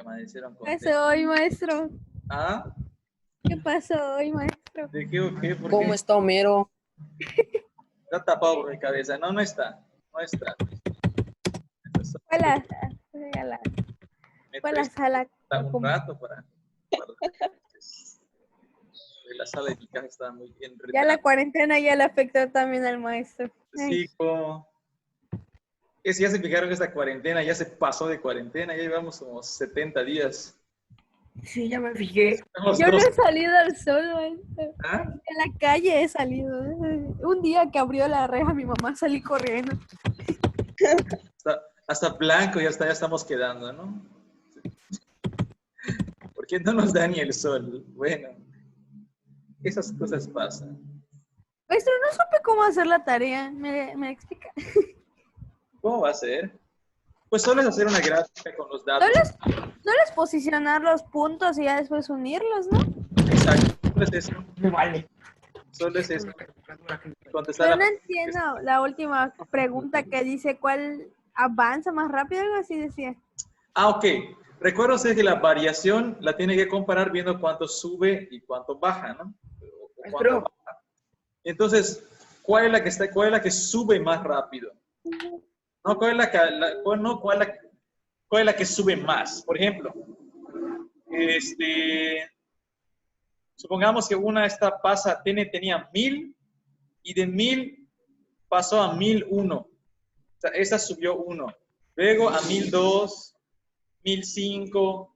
amanecieron ¿Qué contentos. pasó hoy, maestro? ¿Ah? ¿Qué pasó hoy, maestro? ¿De qué o qué? ¿Por ¿Cómo qué? está Homero? Está tapado por mi cabeza. No, no está. No está. Fue la Me fue la traes sala. un rato para la sala de mi casa estaba muy bien Ya la retrasada. cuarentena ya le afectó también al maestro. Ay, Sí, como... Es, ya se fijaron que esta cuarentena ya se pasó de cuarentena, ya llevamos como 70 días. Sí, ya me fijé. Estamos yo no dos. he salido al sol, maestro. ¿Ah? En la calle he salido. Un día que abrió la reja, mi mamá salí corriendo. Hasta blanco ya estamos quedando, ¿no? ¿Por qué no nos da ni el sol? Bueno, esas cosas pasan. Maestro, no supe cómo hacer la tarea. ¿Me explica? ¿Cómo va a ser? Pues solo es hacer una gráfica con los datos. Solo es posicionar los puntos y ya después unirlos, ¿no? Exacto, solo es eso. Me vale. Solo es eso. Contestar Pero no la... entiendo la última pregunta que dice cuál avanza más rápido, algo así decía. Ah, ok. Recuerda usted que la variación la tiene que comparar viendo cuánto sube y cuánto baja, ¿no? O cuánto baja. Entonces, ¿cuál es la que sube más rápido? No, ¿cuál es la que sube más? Por ejemplo, supongamos que una tenía 1000 y de 1000 pasó a 1001. O sea, esa subió 1. Luego a 1002, 1005,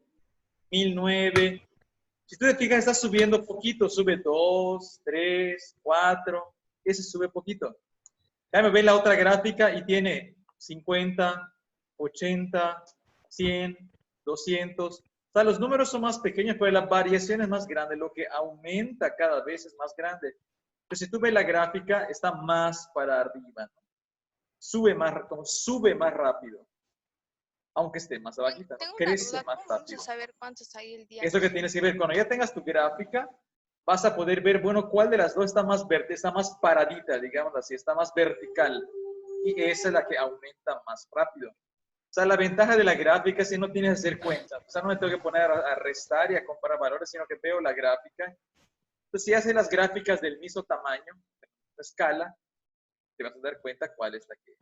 1009. Si tú te fijas, está subiendo poquito. Sube 2, 3, 4. Ese sube poquito. Déjame ver la otra gráfica y tiene 50, 80, 100, 200. O sea, los números son más pequeños, pero la variación es más grande. Lo que aumenta cada vez es más grande. Pero si tú ves la gráfica, está más para arriba, ¿no? Sube más rápido. Aunque esté más abajita, ¿no? Tengo una Crece duda, más ¿cómo vamos a rápido. saber cuántos hay el día? Eso que tienes que ver, cuando ya tengas tu gráfica, vas a poder ver, bueno, cuál de las dos está más verde, está más paradita, digamos así, está más vertical. Y esa es la que aumenta más rápido. O sea, la ventaja de la gráfica es que no tienes que hacer cuentas. O sea, no me tengo que poner a restar y a comparar valores, sino que veo la gráfica. Entonces, si haces las gráficas del mismo tamaño, de la escala, te vas a dar cuenta cuál es la que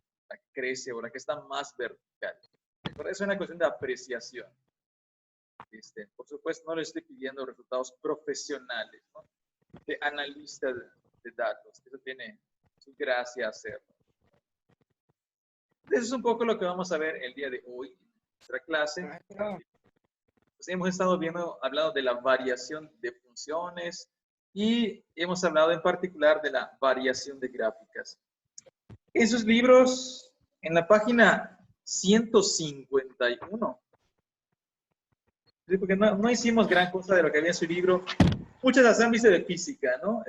crece o la que está más vertical. Por eso es una cuestión de apreciación. Por supuesto, no le estoy pidiendo resultados profesionales, ¿no? De analista de datos. Eso tiene su gracia hacerlo. Eso es un poco lo que vamos a ver el día de hoy en nuestra clase. Pues hemos estado hablando de la variación de funciones y hemos hablado en particular de la variación de gráficas. En sus libros, en la página 151, porque no hicimos gran cosa de lo que había en su libro. Muchas las han visto de física, ¿no?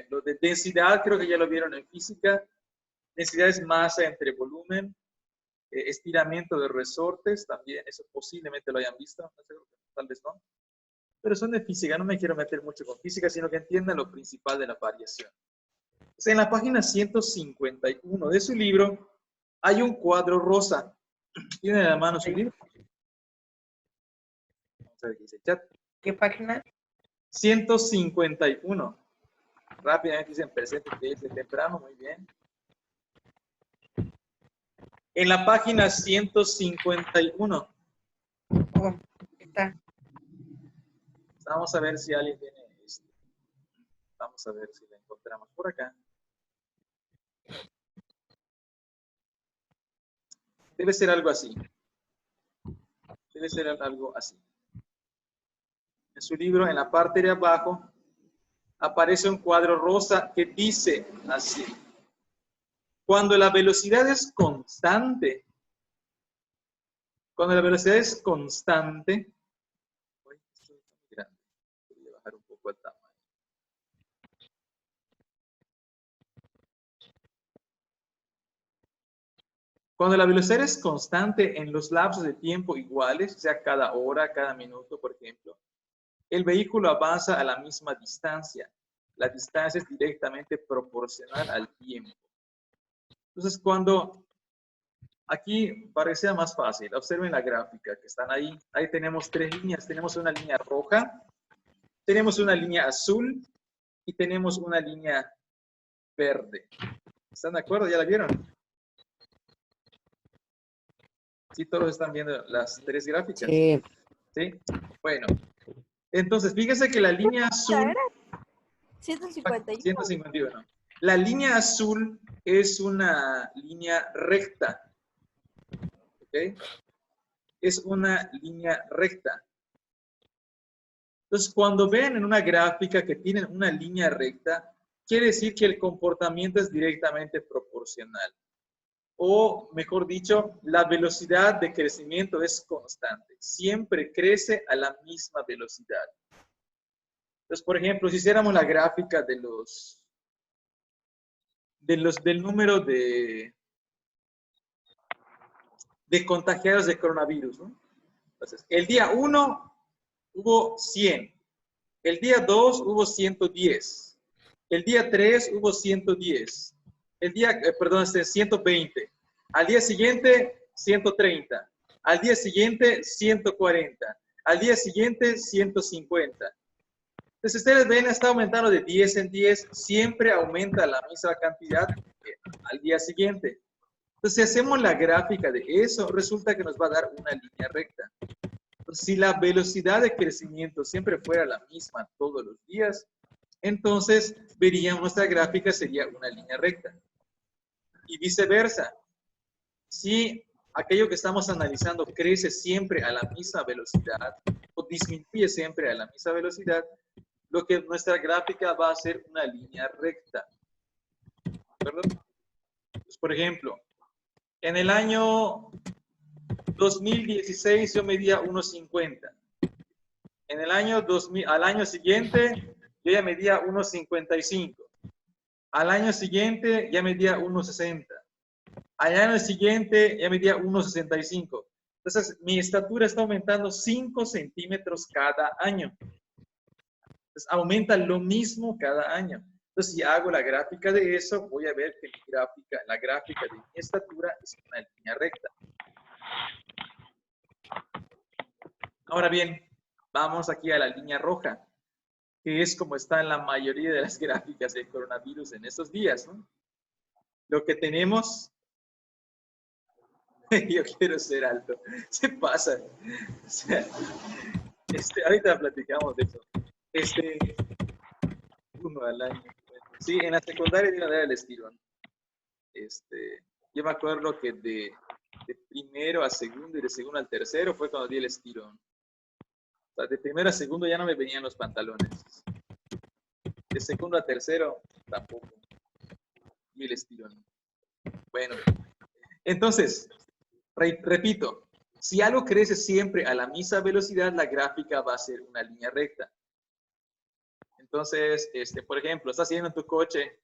Lo de densidad creo que ya lo vieron en física. Densidad es masa entre volumen. Estiramiento de resortes, también eso posiblemente lo hayan visto, no sé, tal vez no. Pero son de física, no me quiero meter mucho con física, sino que entiendan lo principal de la variación. Pues en la página 151 de su libro hay un cuadro rosa. ¿Tienen en la mano su libro? Vamos a ver qué dice el chat. ¿Qué página? 151. Rápidamente dicen presente que es de temprano, muy bien. En la página 151. Oh, está. Vamos a ver si alguien tiene esto. Vamos a ver si la encontramos por acá. Debe ser algo así. Debe ser algo así. En su libro, en la parte de abajo, aparece un cuadro rosa que dice así. Cuando la velocidad es constante, voy a bajar un poco el tamaño. Cuando la velocidad es constante en los lapsos de tiempo iguales, o sea, cada hora, cada minuto, por ejemplo, el vehículo avanza a la misma distancia. La distancia es directamente proporcional al tiempo. Entonces, cuando Aquí parecía más fácil. Observen la gráfica que están ahí. Ahí tenemos tres líneas. Tenemos una línea roja, tenemos una línea azul y tenemos una línea verde. ¿Están de acuerdo? ¿Ya la vieron? Sí, todos están viendo las tres gráficas. Sí. ¿Sí? Bueno, entonces fíjense que la línea azul... 151. 151. La línea azul es una línea recta. ¿Ok? Es una línea recta. Entonces, cuando ven en una gráfica que tienen una línea recta, quiere decir que el comportamiento es directamente proporcional. O, mejor dicho, la velocidad de crecimiento es constante. Siempre crece a la misma velocidad. Entonces, por ejemplo, si hiciéramos la gráfica del número de contagiados de coronavirus, ¿no? Entonces, el día 1 hubo 100. El día 2 hubo 110. El día 3 hubo 110. El día, perdón, 120. Al día siguiente, 130. Al día siguiente, 140. Al día siguiente, 150. Entonces, ustedes ven, está aumentando de 10 en 10. Siempre aumenta la misma cantidad al día siguiente. Entonces, si hacemos la gráfica de eso, resulta que nos va a dar una línea recta. Entonces, si la velocidad de crecimiento siempre fuera la misma todos los días, entonces veríamos nuestra gráfica sería una línea recta. Y viceversa. Si aquello que estamos analizando crece siempre a la misma velocidad o disminuye siempre a la misma velocidad, lo que nuestra gráfica va a ser una línea recta. ¿De acuerdo? Pues, por ejemplo, en el año 2016 yo medía 1,50. En el año 2000, al año siguiente yo ya medía 1,55. Al año siguiente ya medía 1,60. Al año siguiente ya medía 1,65. Entonces mi estatura está aumentando 5 centímetros cada año. Entonces aumenta lo mismo cada año. Entonces si hago la gráfica de eso, voy a ver que la gráfica de mi estatura es una línea recta. Ahora bien, vamos aquí a la línea roja, que es como está en la mayoría de las gráficas del coronavirus en estos días, ¿no? Lo que tenemos, yo quiero ser alto, se pasa. O sea, ahorita platicamos de eso. Uno al año. Sí, en la secundaria iba a dar el estirón. Yo me acuerdo que de primero a segundo y de segundo al tercero fue cuando di el estirón. O sea, de primero a segundo ya no me venían los pantalones. De segundo a tercero tampoco. Y el estirón. Bueno, entonces, repito, si algo crece siempre a la misma velocidad, la gráfica va a ser una línea recta. Entonces, por ejemplo, estás yendo en tu coche,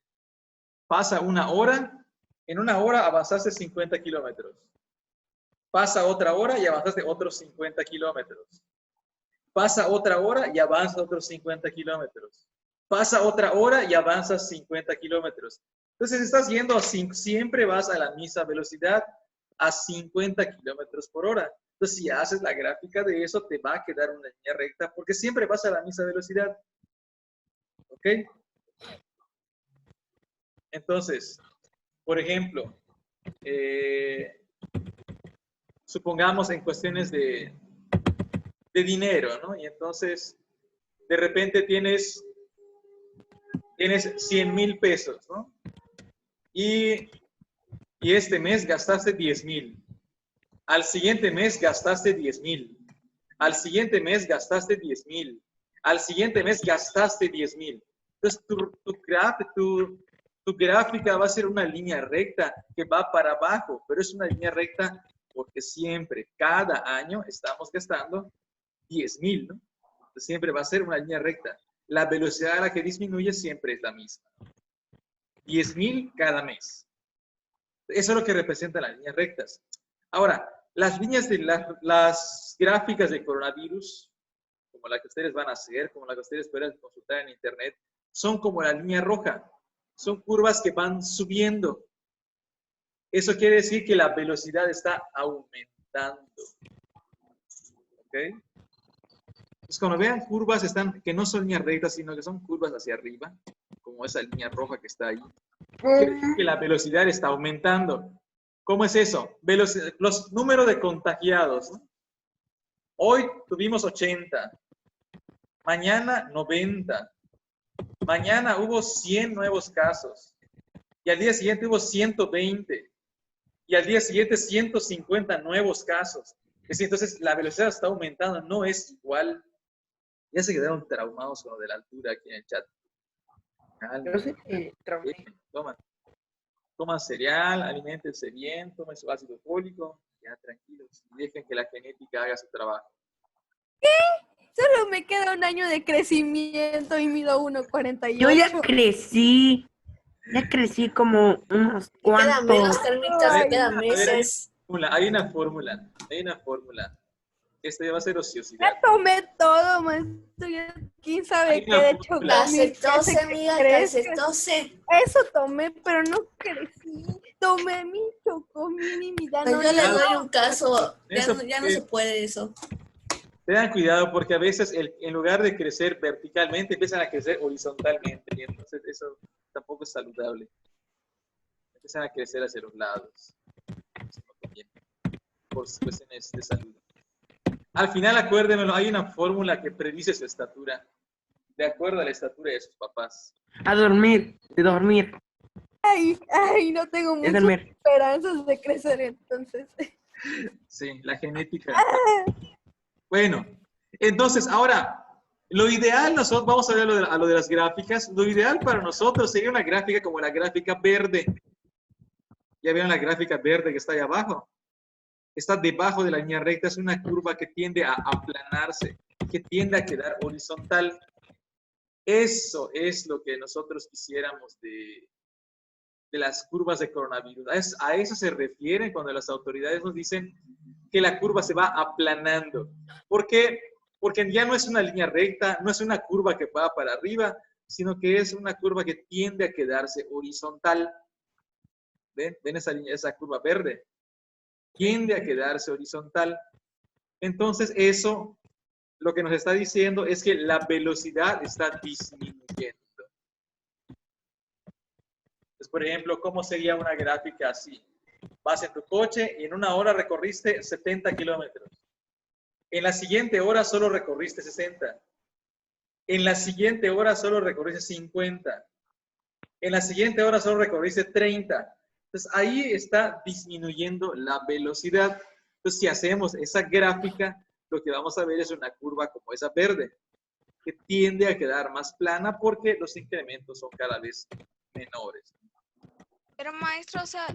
pasa una hora, en una hora avanzaste 50 kilómetros. Pasa otra hora y avanzaste otros 50 kilómetros. Pasa otra hora y avanzas otros 50 kilómetros. Pasa otra hora y avanzas 50 kilómetros. Entonces estás yendo siempre vas a la misma velocidad, a 50 kilómetros por hora. Entonces si haces la gráfica de eso, te va a quedar una línea recta porque siempre vas a la misma velocidad. ¿Ok? Entonces, por ejemplo, supongamos en cuestiones de dinero, ¿no? Y entonces, de repente tienes 100,000 pesos, ¿no? Y este mes gastaste 10,000. Al siguiente mes gastaste 10,000. Al siguiente mes gastaste 10,000. Al siguiente mes gastaste 10,000. Entonces, tu gráfica va a ser una línea recta que va para abajo, pero es una línea recta porque siempre, cada año, estamos gastando 10,000, ¿no? Entonces, siempre va a ser una línea recta. La velocidad a la que disminuye siempre es la misma. 10,000 cada mes. Eso es lo que representan las líneas rectas. Ahora, las líneas de las gráficas de coronavirus, como la que ustedes van a hacer, como la que ustedes pueden consultar en internet, son como la línea roja. Son curvas que van subiendo. Eso quiere decir que la velocidad está aumentando. ¿Ok? Entonces, cuando vean curvas que no son líneas rectas, sino que son curvas hacia arriba, como esa línea roja que está ahí, quiere decir que la velocidad está aumentando. ¿Cómo es eso? Los números de contagiados, ¿no? Hoy tuvimos 80, mañana 90, mañana hubo 100 nuevos casos, y al día siguiente hubo 120, y al día siguiente 150 nuevos casos. Es decir, entonces la velocidad está aumentando, no es igual. Ya se quedaron traumados con lo de la altura aquí en el chat. Yo sé que traumé. Toman cereal, aliméntense bien, tomen su ácido fólico, ya tranquilos, y dejen que la genética haga su trabajo. Solo me queda un año de crecimiento y mido 1,48. Yo ya crecí como unos Queda menos, cuantos. Carmitas, Ay, queda A ver, meses. hay una fórmula. Esto ya va a ser ociosidad. Ya tomé todo, maestro. ¿Quién sabe Hay qué una de fórmula. chocomil? Calcetose, amiga, calcetose. Eso tomé, pero no crecí. Tomé mi chocomil y mi Pues Danone. yo le Claro. doy un caso. Eso Ya no se puede eso. Tengan cuidado porque a veces en lugar de crecer verticalmente empiezan a crecer horizontalmente y entonces eso tampoco es saludable. Empiezan a crecer hacia los lados. Eso no conviene, por cuestiones de salud. Al final, acuérdenmelo, hay una fórmula que predice su estatura de acuerdo a la estatura de sus papás. A dormir, de dormir, Ay, no tengo de muchas dormir. esperanzas de crecer entonces. Sí, la genética. Bueno, entonces ahora, lo ideal, nosotros vamos a ver a lo de las gráficas. Lo ideal para nosotros sería una gráfica como la gráfica verde. Ya vieron la gráfica verde que está ahí abajo. Está debajo de la línea recta, es una curva que tiende a aplanarse, que tiende a quedar horizontal. Eso es lo que nosotros quisiéramos de las curvas de coronavirus. A eso se refieren cuando las autoridades nos dicen que la curva se va aplanando. ¿Por qué? Porque ya no es una línea recta, no es una curva que va para arriba, sino que es una curva que tiende a quedarse horizontal. ¿Ven? ¿Ven esa curva verde? Tiende a quedarse horizontal. Entonces, eso lo que nos está diciendo es que la velocidad está disminuyendo. Entonces, por ejemplo, ¿cómo sería una gráfica así? Vas en tu coche y en una hora recorriste 70 kilómetros. En la siguiente hora solo recorriste 60. En la siguiente hora solo recorriste 50. En la siguiente hora solo recorriste 30. Entonces, ahí está disminuyendo la velocidad. Entonces, si hacemos esa gráfica, lo que vamos a ver es una curva como esa verde, que tiende a quedar más plana porque los incrementos son cada vez menores. Pero maestro, o sea,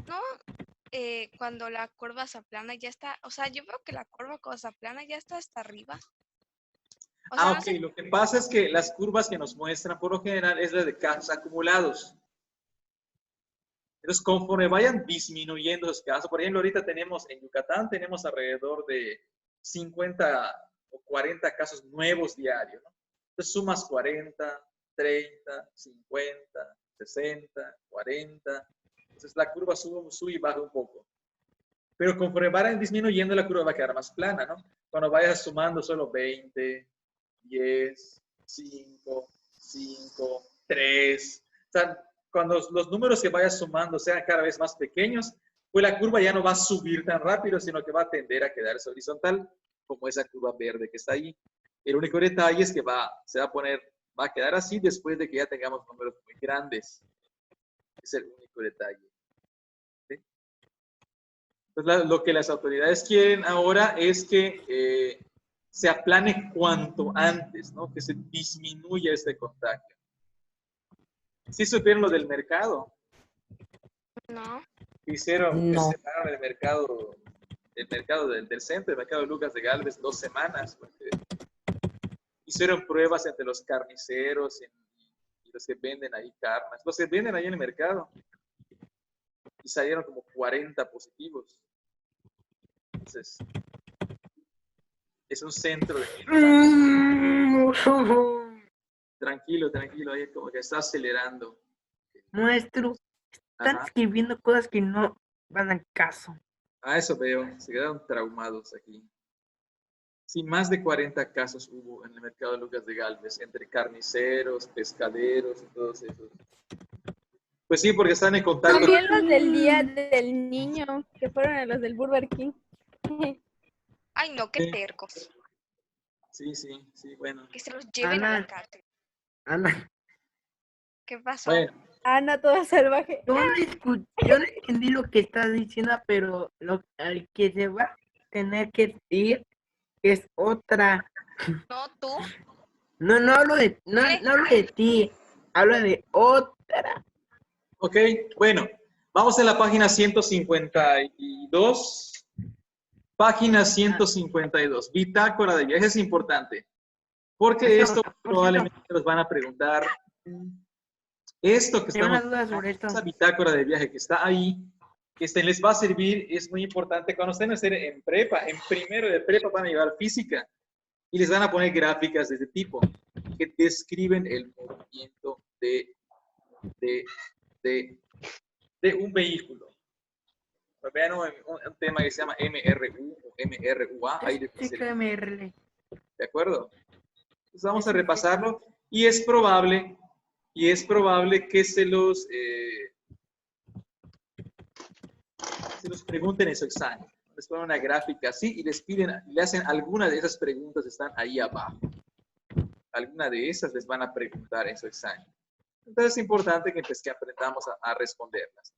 no, cuando la curva se aplana ya está, o sea, yo veo que la curva cuando se aplana ya está hasta arriba. O sea, no Ok, sé, lo que pasa es que las curvas que nos muestran por lo general es la de casos acumulados. Entonces, conforme vayan disminuyendo los casos, por ejemplo, ahorita tenemos en Yucatán, tenemos alrededor de 50 o 40 casos nuevos diarios, ¿no? Entonces, sumas 40, 30, 50, 60, 40. Entonces, la curva sube y baja un poco. Pero conforme vayan disminuyendo, la curva va a quedar más plana, ¿no? Cuando vayas sumando solo 20, 10, 5, 5, 3. O sea, cuando los números que vayas sumando sean cada vez más pequeños, pues la curva ya no va a subir tan rápido, sino que va a tender a quedarse horizontal, como esa curva verde que está ahí. El único detalle es que va a quedar así después de que ya tengamos números muy grandes. Es el único detalle. ¿Sí? Entonces, lo que las autoridades quieren ahora es que se aplane cuanto antes, ¿no? Que se disminuya este contagio. ¿Sí supieron lo del mercado? no. Hicieron, No. que cerraron el mercado del centro, el mercado de Lucas de Galvez, 2 semanas. Porque hicieron pruebas entre los carniceros y los que venden ahí carnes, los que venden ahí en el mercado. Y salieron como 40 positivos. Entonces, es un centro de Tranquilo, ahí como que está acelerando. Maestro, están Ajá. escribiendo cosas que no van al caso. Ah, eso veo. Se quedaron traumados aquí. Sí, más de 40 casos hubo en el mercado de Lucas de Galvez, entre carniceros, pescaderos y todos esos. Pues sí, porque están en contacto. También los del día del niño, que fueron a los del Burger King. Ay, no, qué Sí. tercos. Sí, bueno. Que se los lleven a la Ana. cárcel. Ana, ¿Qué pasó? Bueno, Ana toda salvaje. yo no entendí lo que estás diciendo, pero al que se va a tener que ir es otra. No, tú. No hablo no hablo de ti, hablo de otra. ok, bueno. Vamos a la página 152. Página 152. Bitácora de viajes es importante. Porque esto probablemente los van a preguntar. Esto que Tengo una estamos, duda sobre esto. esa bitácora de viaje que está ahí, que les va a servir, es muy importante cuando estén en prepa, en primero de prepa van a llevar física y les van a poner gráficas de este tipo que describen el movimiento de un vehículo. Vean un tema que se llama MRU o MRUA, ahí les va a Sí, servir. MRL. ¿De acuerdo? Entonces vamos a repasarlo y es probable que se los pregunten en su examen. Les ponen una gráfica así y les piden, le hacen alguna de esas preguntas, están ahí abajo. Alguna de esas les van a preguntar en su examen. Entonces es importante que, pues, que aprendamos a responderlas.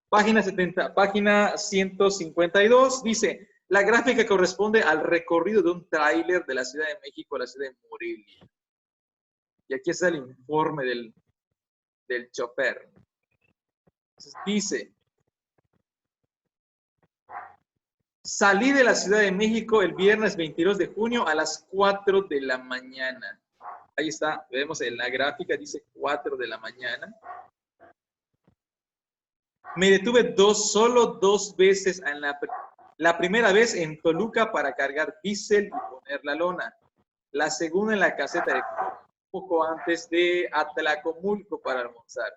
Página 152 dice, la gráfica corresponde al recorrido de un tráiler de la Ciudad de México a la ciudad de Morelia. Y aquí está el informe del chofer. Entonces, dice, salí de la Ciudad de México el viernes 22 de junio a las 4 de la mañana. Ahí está, vemos en la gráfica, dice 4 de la mañana. Me detuve solo dos veces en la primera vez en Toluca para cargar diésel y poner la lona. La segunda en la caseta de poco antes de Atlacomulco para almorzar.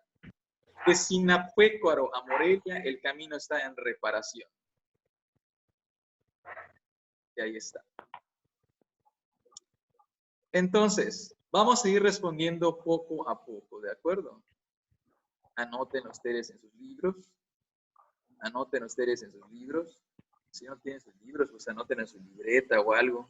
De Sinapecuaro a Morelia, el camino está en reparación. Y ahí está. Entonces, vamos a ir respondiendo poco a poco, ¿de acuerdo? Anoten ustedes en sus libros. Anoten ustedes en sus libros. Si no tienen sus libros, pues anoten en su libreta o algo.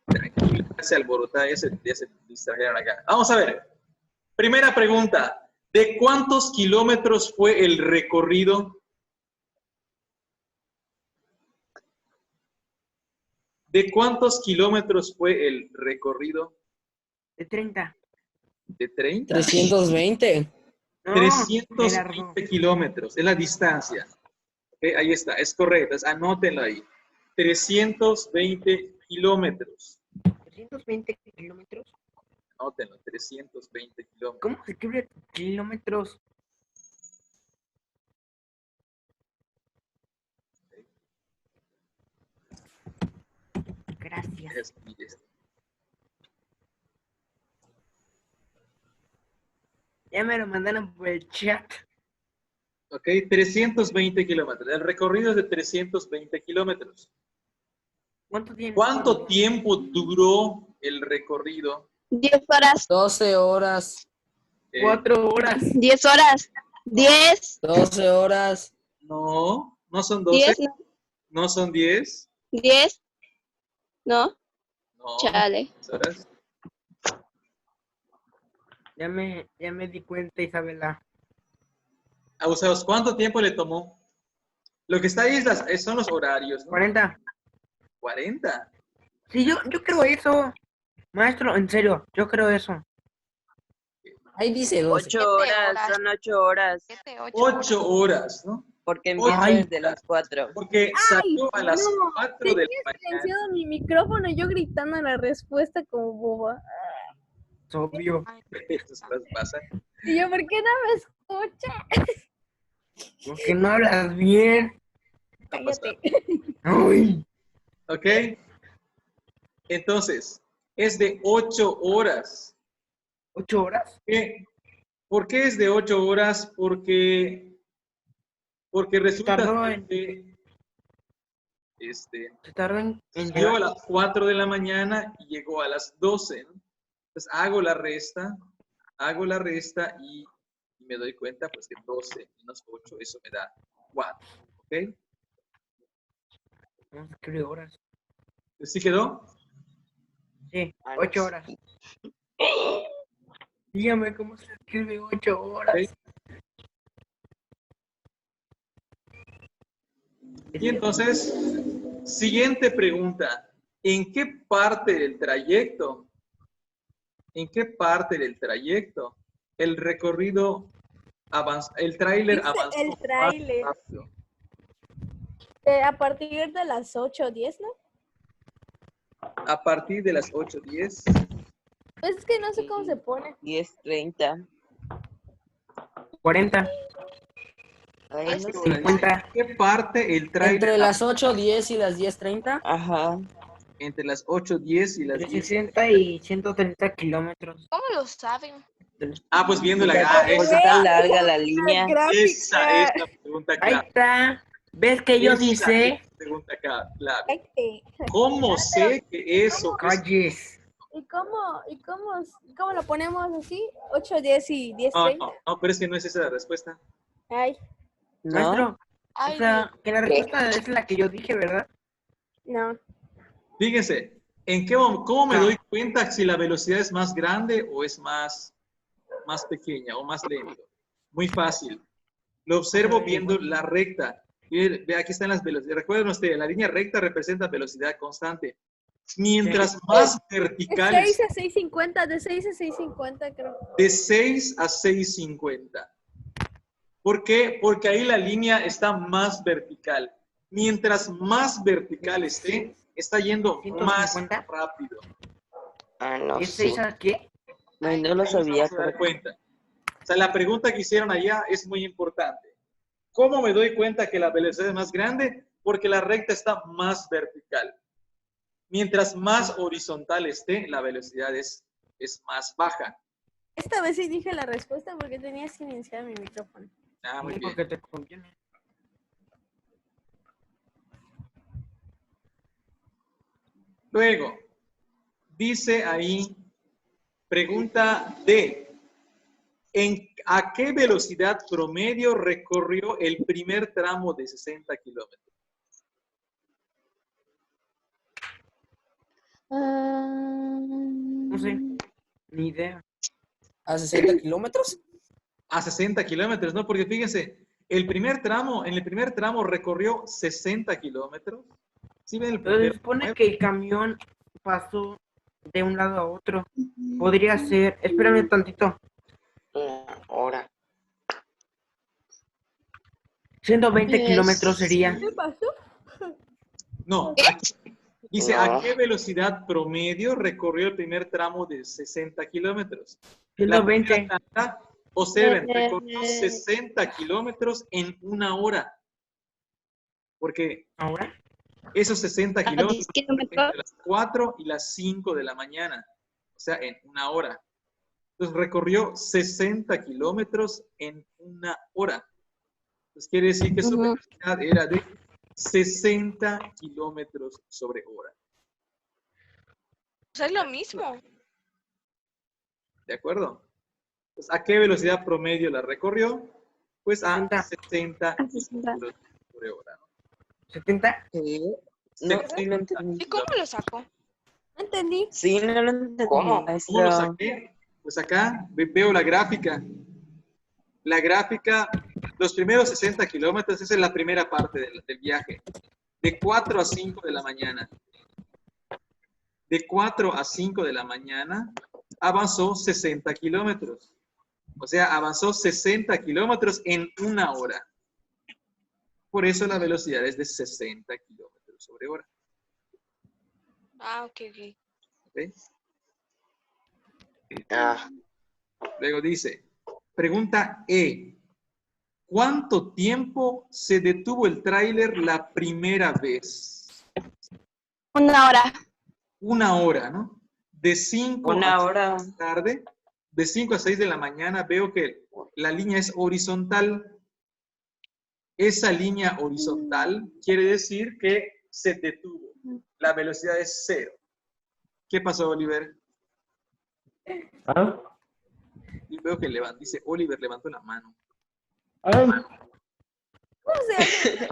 Tranquilo, se alborotaron, ya se distrajeron acá. Vamos a ver. Primera pregunta. ¿De cuántos kilómetros fue el recorrido? ¿De cuántos kilómetros fue el recorrido? De 30. ¿De 30? 320. No, 320 Gerardo. kilómetros es la distancia. Okay, ahí está, es correcto. Anótenlo ahí. 320 kilómetros. 320 kilómetros. Anótenlo, 320 kilómetros. ¿Cómo se escribe kilómetros? Gracias. Ya me lo mandaron por el chat. Ok, 320 kilómetros. El recorrido es de 320 kilómetros. ¿Cuánto tiempo duró el recorrido? 10 horas. 12 horas. 4 horas. 10 horas. 10. 12 horas. No, no son 12. 10. No son 10. 10. ¿No? No. Chale. 10 horas. Ya me di cuenta, Isabela. Abusados, ¿cuánto tiempo le tomó? Lo que está ahí son los horarios, ¿no? 40. 40. Sí, yo creo eso. Maestro, en serio, yo creo eso. Ahí dice 12. 8 horas, son 8 horas. 7, 8. 8 horas, ¿no? Porque empieza Ay. desde las 4. Porque salió a las no, 4 de la Tenía mañana. silenciado mi micrófono y yo gritando la respuesta como boba. Es obvio. Estas cosas pasan. Y yo, ¿por qué no me escucha? Porque no hablas bien. Cállate. Ay. ¿Ok? Entonces, Es de 8 horas. 8 horas. ¿Por qué es de 8 horas? Porque resulta Tardó ser en- que Se tardó en salió a llegar. las 4 de la mañana y llegó a las 12, ¿no? Entonces hago la resta y me doy cuenta pues que 12 menos 8, eso me da 4, ¿ok? Vamos a escribir horas. ¿Sí quedó? Sí, 8 horas. Dígame cómo se escribe 8 horas. Ok. Y entonces, siguiente pregunta. ¿En qué parte del trayecto el recorrido el tráiler Dice avanzó el más tráiler. rápido? A partir de las 8:10, ¿no? A partir de las 8:10. Pues es que no sé cómo se pone. 10:30. 40. Ay, no sé. 50. ¿En qué parte el tráiler Entre las 8:10 y las 10:30. Ajá. entre las 8:10 y las Entre 10? 60 y 130 kilómetros. ¿Cómo lo saben? Pues viendo la Porque está larga la línea. esa es la pregunta Ahí clave. está. ¿Ves que yo sí Esa es sé? la pregunta clave. Este. ¿Cómo sé que eso es? Calles. ¿Y cómo lo ponemos así? 8:10 y 10:30. No, pero es que no es esa la respuesta. Ay, ¿No? Maestro, o Ay, sea, que la respuesta es la que yo dije, ¿verdad? no. Fíjense, ¿cómo me doy cuenta si la velocidad es más grande o es más pequeña o más lento? Muy fácil. Lo observo viendo la recta. Ve, aquí están las velocidades. Recuerden ustedes, la línea recta representa velocidad constante. Mientras más De vertical 6 a 6:50, de 6 a 6:50 creo. de 6 a 6:50. ¿Por qué? Porque ahí la línea está más vertical. Mientras más vertical esté, está yendo más 150. rápido. No ¿Y sé. esa qué? Ay, no lo sabía. Vamos a dar cuenta. O sea, la pregunta que hicieron allá es muy importante. ¿Cómo me doy cuenta que la velocidad es más grande? Porque la recta está más vertical. Mientras más horizontal esté, la velocidad es más baja. Esta vez sí dije la respuesta porque tenía silenciado mi micrófono. Muy Sí, bien. porque te conviene. Luego, dice ahí, pregunta D. ¿A qué velocidad promedio recorrió el primer tramo de 60 kilómetros? No sé, ni idea. ¿A 60 kilómetros? A 60 kilómetros, ¿no? Porque fíjense, en el primer tramo recorrió 60 kilómetros. ¿Sí ven el Pero se primero? supone que el camión pasó de un lado a otro. Podría ser, espérame tantito, Una hora. 120 kilómetros sería. ¿Qué pasó? No, aquí dice, ¿a No. qué velocidad promedio recorrió el primer tramo de 60 kilómetros? 120. Observen, recorrió 60 kilómetros en una hora. Porque ¿Ahora? esos 60 kilómetros 10 kilómetros. entre las 4 y las 5 de la mañana. O sea, en una hora. Entonces recorrió 60 kilómetros en una hora. Entonces quiere decir que su velocidad era de 60 kilómetros sobre hora. O sea, es lo mismo. ¿De acuerdo? Entonces, ¿a qué velocidad promedio la recorrió? Pues a 60 kilómetros sobre hora. ¿No? ¿70? ¿Qué? No, no entendí. ¿Y cómo lo sacó? No entendí. Sí, no lo entendí. ¿Cómo lo maestra. saqué? Pues acá veo la gráfica. La gráfica, los primeros 60 kilómetros, esa es la primera parte del viaje. De 4 a 5 de la mañana. De 4 a 5 de la mañana avanzó 60 kilómetros. O sea, avanzó 60 kilómetros en una hora. Por eso la velocidad es de 60 kilómetros sobre hora. Ah, ok, ok. ¿Ok? Ah, Luego dice, pregunta E. ¿Cuánto tiempo se detuvo el tráiler la primera vez? 1 hora. Una hora, ¿no? De 5 Una a hora. 6 de la tarde, de 5 a 6 de la mañana, veo que la línea es horizontal. Esa línea horizontal quiere decir que se detuvo. La velocidad es 0. ¿Qué pasó, Oliver? ¿Ah? Y veo que dice Oliver levantó la mano. Ay, ¿Cómo se hace?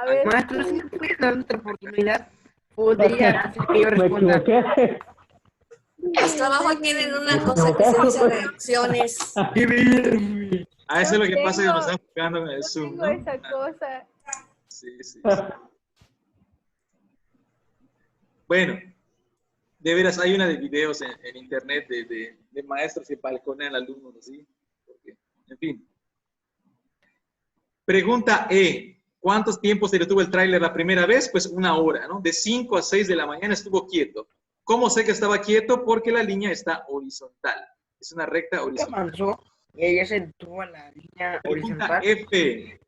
A ver, Maestro, si me puede dar otra oportunidad, podría hacer que yo me responda. equivoqué. Los trabajos tienen una Me cosa que se equivoqué. dice reacciones. Ah, eso es lo que pasa cuando tengo- están jugando con el yo Zoom, tengo ¿no? esa cosa. Sí, sí, sí. Bueno, de veras, hay una de videos en internet de maestros que balconean alumnos, ¿sí? Porque, en fin. Pregunta E. ¿Cuántos tiempos se detuvo el tráiler la primera vez? Pues 1 hora, ¿no? De 5 a 6 de la mañana estuvo quieto. ¿Cómo sé que estaba quieto? Porque la línea está horizontal. Es una recta Nunca horizontal. avanzó y ella se detuvo a la línea Pregunta horizontal. F.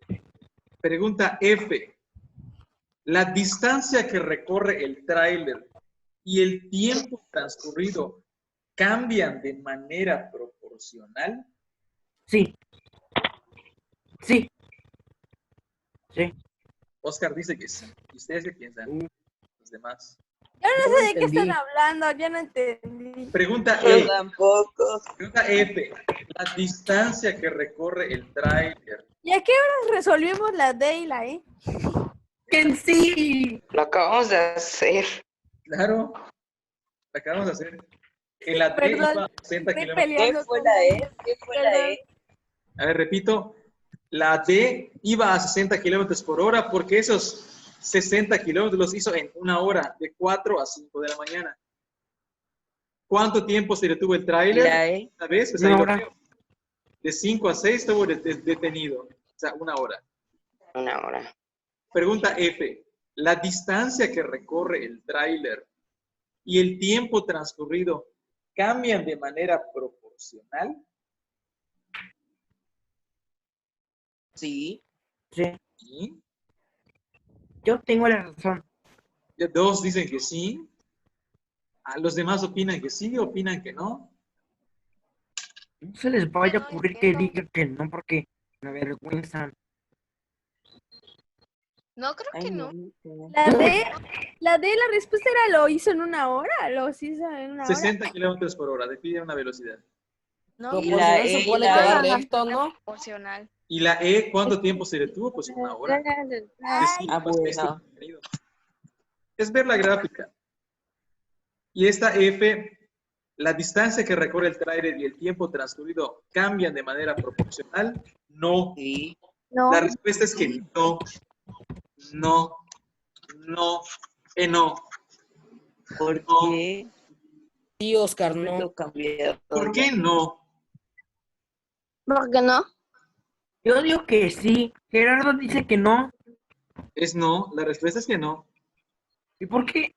Pregunta F. La distancia que recorre el tráiler y el tiempo transcurrido cambian de manera proporcional. Sí. Sí. Sí. Oscar dice que sí. ¿Y ustedes qué piensan? Los demás. Yo no No sé de qué entendí. están hablando, yo no entendí. Pregunta Yo E. tampoco. Pregunta F. La distancia que recorre el tráiler. ¿Y a qué hora resolvimos la D y la E? En sí. Lo acabamos de hacer. Claro. La acabamos de hacer. En la D Perdón, iba a 60 estoy kilómetros. peleando ¿Qué fue con la Dani. E? ¿Qué fue la Perdón. E? A ver, repito. La D iba a 60 kilómetros por hora porque esos 60 kilómetros los hizo en 1 hora, de 4 a 5 de la mañana. ¿Cuánto tiempo se detuvo el ¿Y tráiler? la E? Una vez, pues 1 ahí lo hora. veo. De 5 a 6 estuvo detenido. O sea, 1 hora. 1 hora. Pregunta F. La distancia que recorre el tráiler y el tiempo transcurrido cambian de manera proporcional. Sí. Sí. ¿Sí? Yo tengo la razón. Ya 2 dicen que sí. Los demás opinan que sí, opinan que no. No se les vaya a No ocurrir que entiendo. digan que no porque me avergüenzan. No, creo Ay, que no. no. La respuesta era lo hizo en 1 hora, lo hizo en 1 hora. 60 kilómetros por hora, define una velocidad. No, Y Proporcional la se E, supone la que va E. recto, ¿no? proporcional. ¿Y la E cuánto tiempo se detuvo? Pues 1 hora. De Ay, 5 a 6 bueno. detenido. Es ver la gráfica. Y esta F, la distancia que recorre el tráiler y el tiempo transcurrido cambian de manera proporcional. No. Sí. no. La respuesta es que no. No. No. No. ¿Por No. qué? Sí, Oscar, Me no. lo cambié ¿Por qué no? ¿Por qué no? Yo digo que sí. Gerardo dice que no. Es no. La respuesta es que no. ¿Y por qué?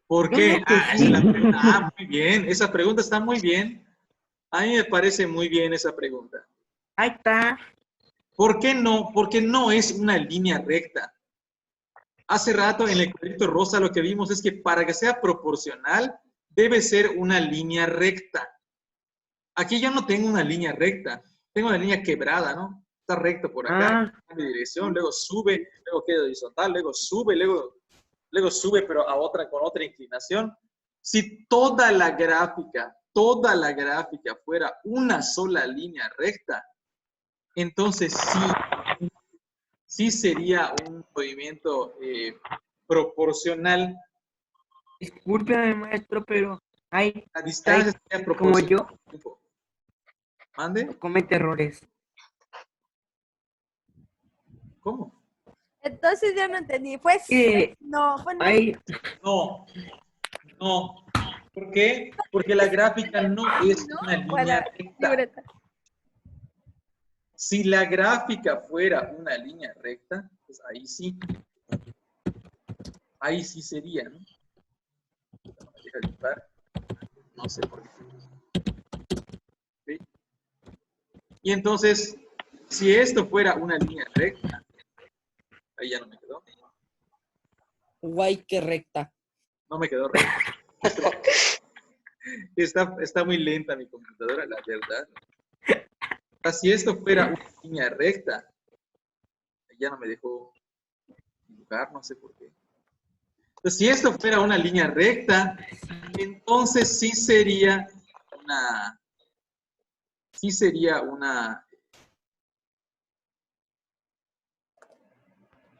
¿Por Yo qué? digo que Esa es sí. la pregunta. Muy bien. Esa pregunta está muy bien. A mí me parece muy bien esa pregunta. Ahí está. ¿Por qué no? Porque no es una línea recta. Hace rato en el proyecto rosa lo que vimos es que para que sea proporcional debe ser una línea recta. Aquí yo no tengo una línea recta, tengo una línea quebrada, ¿no? Está recto por acá, cambia de dirección, luego sube, luego queda horizontal, luego sube, luego sube, pero con otra inclinación. Si toda la gráfica fuera una sola línea recta, entonces sí sería un movimiento proporcional. Discúlpeme, maestro, pero hay La distancia sería como proporcional. yo ¿Mande? comete errores. ¿Cómo? Entonces yo no entendí. Pues no, fue no. Hay No. ¿Por qué? Porque la gráfica no es una línea Para recta. libreta. Si la gráfica fuera una línea recta, pues ahí sí. Ahí sí sería, ¿no? No me deja dibujar. No sé por qué. ¿Sí? Y entonces, si esto fuera una línea recta, ahí ya no me quedó. Guay, qué recta. No me quedó recta. Está muy lenta mi computadora, la verdad. Si esto fuera una línea recta, ya no me dejó dibujar, no sé por qué. Entonces, si esto fuera una línea recta, entonces sí sería una, sí sería una,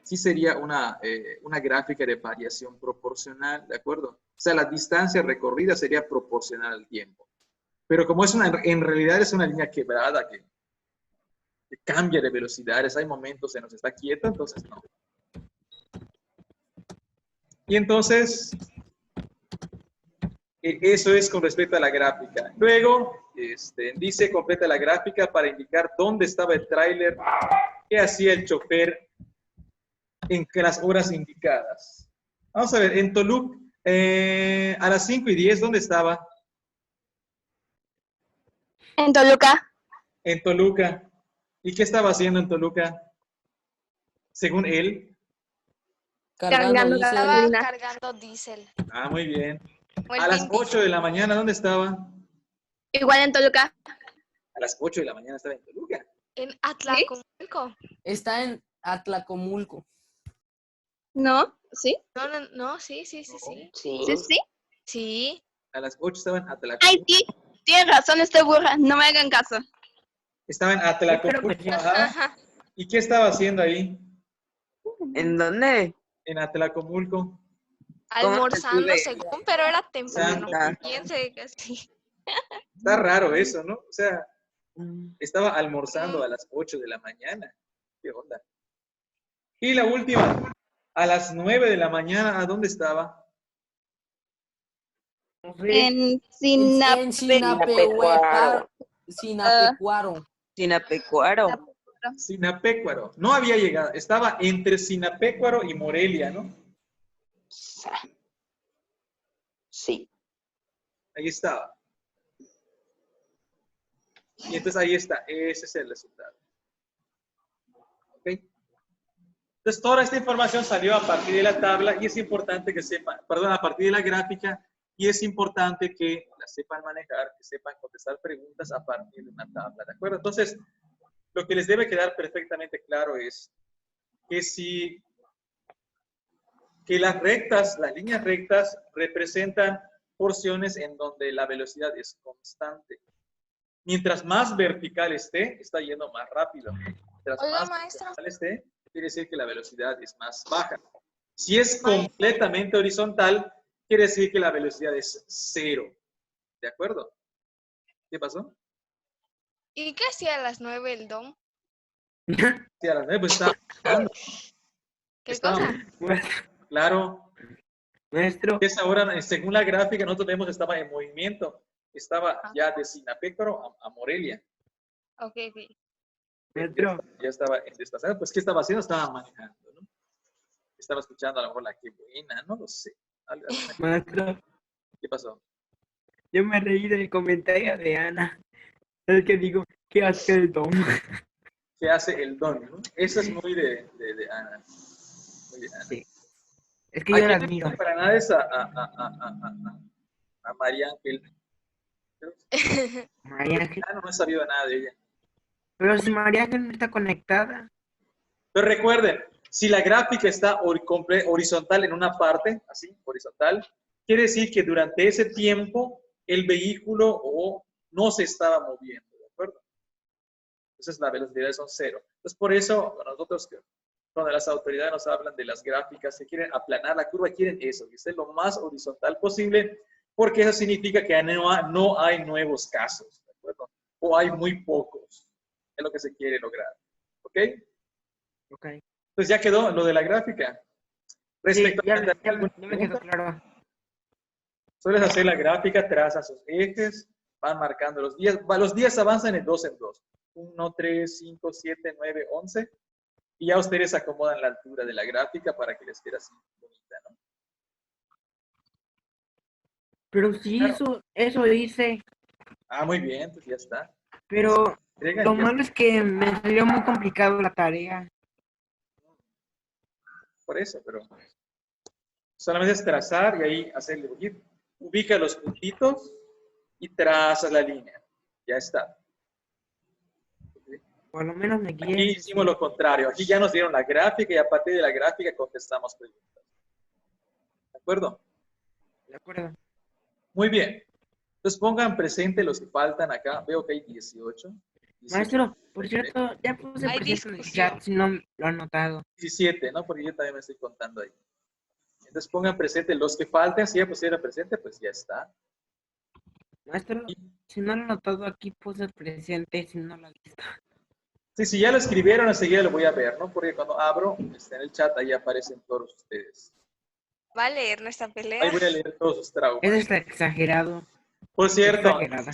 sí sería una gráfica de variación proporcional, ¿de acuerdo? O sea, la distancia recorrida sería proporcional al tiempo. Pero como es en realidad es una línea quebrada que cambia de velocidades, hay momentos en los que está quieta, entonces no. Y entonces, eso es con respecto a la gráfica. Luego, dice completa la gráfica para indicar dónde estaba el tráiler, qué hacía el chofer en las horas indicadas. Vamos a ver, en Toluca, a las 5:10, ¿dónde estaba? En Toluca. En Toluca. ¿Y qué estaba haciendo en Toluca? Según él. Cargando Cargando diésel. Estaba gasolina. cargando diésel. Ah, muy bien. O el A las Vin 8 Diesel. de la mañana, ¿dónde estaba? Igual en Toluca. A las 8 de la mañana estaba en Toluca. En Atlacomulco. Está en Atlacomulco. ¿No? ¿Sí? No, sí. Sí. ¿Sí? ¿Sí? Sí. A las 8 estaba en Ay, Atlacomulco. sí. Tienes razón, estoy burra. No me hagan caso. Estaba en Pero Atlacomulco. pues sí. Ajá. ¿Y qué estaba haciendo ahí? ¿En dónde? En Atlacomulco. Almorzando estuve? según, pero era temprano. Santo. ¿Quién se sí? Está raro eso, ¿no? O sea, Mm. estaba almorzando a las 8 de la mañana. ¿Qué onda? Y la última, a las 9 de la mañana, ¿a dónde estaba? No sé. En En Sinapecuaro. Sinapecuaro. Sinapecuaro. Sinapecuaro. No había llegado. Estaba entre Sinapecuaro y Morelia, ¿no? Sí. Ahí estaba. Y entonces ahí está. Ese es el resultado. ¿Ok? Entonces toda esta información salió a partir de la tabla y es importante que sepan, perdón, a partir de la gráfica, y es importante que la sepan manejar, que sepan contestar preguntas a partir de una tabla, ¿de acuerdo? Entonces, lo que les debe quedar perfectamente claro es que las rectas, las líneas rectas representan porciones en donde la velocidad es constante. Mientras más vertical esté, está yendo más rápido. Mientras Oiga, más maestro. vertical esté, quiere decir que la velocidad es más baja. Si es completamente horizontal, quiere decir que la velocidad es 0. ¿De acuerdo? ¿Qué pasó? ¿Y qué hacía a las 9 el Dom? Sí, a las 9 pues estaba manejando. ¿Qué Estaba, cosa? claro, Maestro, esa hora, según la gráfica, nosotros vemos que estaba en movimiento. Estaba ya de Sinapecuaro a Morelia. Ok. maestro, Ya estaba en desplazamiento. Pues, ¿qué estaba haciendo? Estaba manejando, ¿no? Estaba escuchando a lo mejor la que buena, no lo sé. maestro, ¿Qué pasó? yo me reí del comentario de Ana. Es que digo, ¿qué hace el don? ¿Qué hace el don? ¿No? Eso es muy de Ana. Muy de Ana. Sí. Es que ¿A yo la quién no admiro. le para nada es a María Ángel? María Ángel. No he sabido nada de ella. Pero si María Ángel no está conectada. Pero recuerden, si la gráfica está horizontal en una parte, así, horizontal, quiere decir que durante ese tiempo el vehículo no se estaba moviendo, ¿de acuerdo? Entonces las velocidades son 0. Entonces por eso nosotros, cuando las autoridades nos hablan de las gráficas que quieren aplanar la curva, quieren eso, que esté lo más horizontal posible, porque eso significa que no hay nuevos casos, ¿de acuerdo? O hay muy pocos. Es lo que se quiere lograr. ¿Ok? Ok. Pues ya quedó lo de la gráfica. Sí, Respecto ya, a ya alguna me quedó pregunta, claro. sueles hacer la gráfica, trazas sus ejes, van marcando los días. Los días avanzan de 2 en 2. 1, 3, 5, 7, 9, 11. Y ya ustedes acomodan la altura de la gráfica para que les quede así bonita, ¿no? Pero sí, Claro. eso hice. Ah, muy bien, pues ya está. Pero Entregan lo y ya malo es que me salió muy complicado la tarea. por eso, pero solamente es trazar y ahí hacer el dibujito. Ubica los puntitos y trazas la línea. Ya está. Por lo menos me Aquí guíe. hicimos lo contrario. Aquí ya nos dieron la gráfica y a partir de la gráfica contestamos preguntas. ¿De acuerdo? De acuerdo. Muy bien. Entonces pongan presente los que faltan acá. Veo que hay 18. Maestro, por cierto, ya puse Hay presente en el discusión. chat si no lo han notado. 17, ¿no? Porque yo también me estoy contando ahí. Entonces pongan presente los que faltan. Si ya pusieron presente, pues ya está. Maestro, si no lo han notado aquí puse presente, si no lo han visto. Sí, si ya lo escribieron, enseguida lo voy a ver, ¿no? Porque cuando abro, en el chat, ahí aparecen todos ustedes. Va a leer nuestra pelea. Ahí voy a leer todos sus traumas. Eso está exagerado. Por cierto, Exagerada.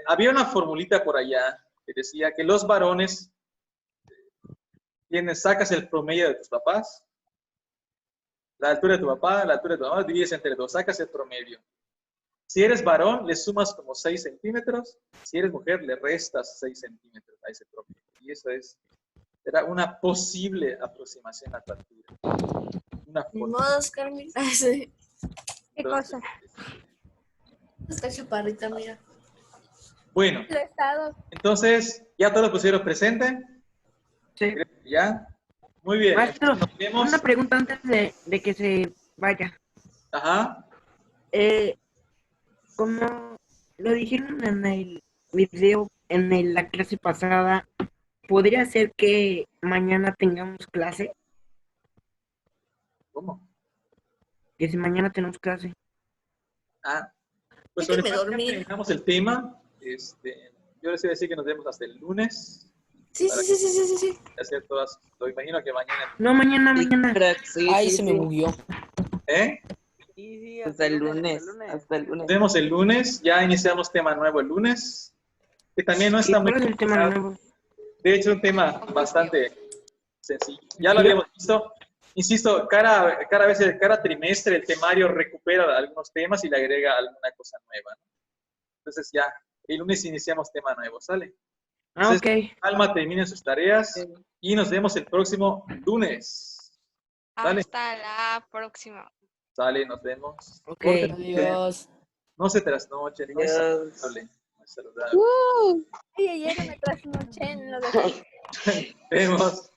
había una formulita por allá que decía que los varones sacas el promedio de tus papás, la altura de tu papá, la altura de tu mamá, divides entre dos, sacas el promedio. Si eres varón, le sumas como 6 centímetros. Si eres mujer, le restas 6 centímetros a ese promedio. Y eso era una posible aproximación a tu altura. Una Ni forma. modos, Carmen. Sí. ¿Qué cosa? Está chaparrita, mira. Bueno, El estado. entonces, ¿ya todos pusieron presente? Sí. ¿Ya? Muy bien. Maestro, Nos vemos. una pregunta antes de que se vaya. Ajá. Como lo dijeron en el video, la clase pasada, ¿podría ser que mañana tengamos clase? ¿Cómo? Que si mañana tenemos clase. Ah, pues Déjenme ahorita ya dormir. terminamos el tema. Yo les iba a decir que nos vemos hasta el lunes. Sí, sí, sí, sí, sí, sí, sí. Hacer todas, lo imagino que mañana. No, mañana. Sí, Ay, sí, se me sí. bugueó. ¿Eh? Hasta el lunes. Hasta el lunes. Nos vemos el lunes. Ya iniciamos tema nuevo el lunes. Que también no ¿Y está muy cuál es el tema complicado. nuevo? De hecho, un tema bastante sencillo. Ya lo habíamos visto. Insisto, cada trimestre el temario recupera algunos temas y le agrega alguna cosa nueva, ¿no? Entonces ya, el lunes iniciamos tema nuevo, ¿sale? Ah, Entonces, ok. Alma, terminen sus tareas y nos vemos el próximo lunes. Dale. Hasta la próxima. Sale, nos vemos. Ok. Pórtense. Adiós. No se trasnochen, no es Adiós. saludable. No es saludable. Ay, ayer me trasnoché en lo de Vemos.